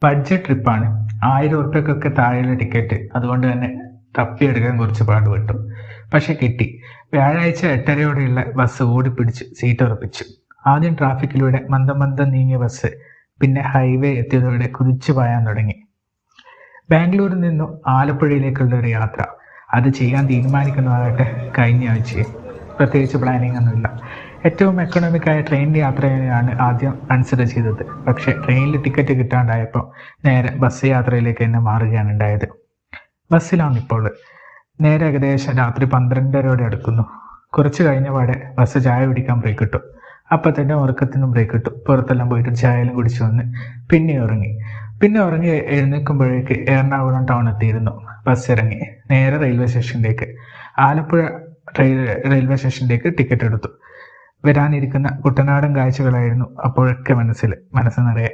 Budget ട്രിപ്പാണ്. 1000 ഉറുപ്യക്കൊക്കെ താഴെയുള്ള ticket. അതുകൊണ്ട് തന്നെ തപ്പിയെടുക്കാൻ കുറച്ച് പാടുപെട്ടു. പക്ഷെ കിട്ടി. വ്യാഴാഴ്ച 8:30യോടെയുള്ള ബസ് ഓടിപ്പിടിച്ച് സീറ്റ് ഉറപ്പിച്ചു. ആദ്യം ട്രാഫിക്കിലൂടെ മന്ദം മന്ദം നീങ്ങിയ ബസ് പിന്നെ ഹൈവേ എത്തിയതോടെ കുതിച്ചു പായാൻ തുടങ്ങി. ബാംഗ്ലൂരിൽ നിന്നും ആലപ്പുഴയിലേക്കുള്ള ഒരു യാത്ര. അത് ചെയ്യാൻ തീരുമാനിക്കുന്നതാകട്ടെ കഴിഞ്ഞ ആഴ്ചയും. പ്രത്യേകിച്ച് പ്ലാനിങ് ഒന്നുമില്ല. ഏറ്റവും എക്കണോമിക്കായ ട്രെയിൻ യാത്രയാണ് ആദ്യം കൺസിഡർ ചെയ്തത്. പക്ഷേ ട്രെയിനിൽ ടിക്കറ്റ് കിട്ടാണ്ടായപ്പോൾ നേരെ ബസ് യാത്രയിലേക്ക് തന്നെ മാറുകയാണ് ഉണ്ടായത്. ബസ്സിലാണിപ്പോൾ. നേരെ ഏകദേശം രാത്രി 12:30 അടുക്കുന്നു. കുറച്ച് കഴിഞ്ഞ പാടെ ബസ് ചായ കുടിക്കാൻ ബ്രേക്ക് കിട്ടും. അപ്പം തന്നെ ഉറക്കത്തിനും ബ്രേക്ക് കിട്ടും. പുറത്തെല്ലാം പോയിട്ട് ചായയെല്ലാം കുടിച്ചു വന്ന് പിന്നെ ഉറങ്ങി എഴുന്നേൽക്കുമ്പോഴേക്ക് എറണാകുളം ടൗൺ എത്തിയിരുന്നു. ബസ് ഇറങ്ങി നേരെ റെയിൽവേ സ്റ്റേഷനിലേക്ക്, ആലപ്പുഴ റെയിൽവേ സ്റ്റേഷനിലേക്ക് ടിക്കറ്റ് എടുത്തു. വരാനിരിക്കുന്ന കുട്ടനാടൻ കാഴ്ചകളായിരുന്നു അപ്പോഴൊക്കെ മനസ്സ് നിറയെ.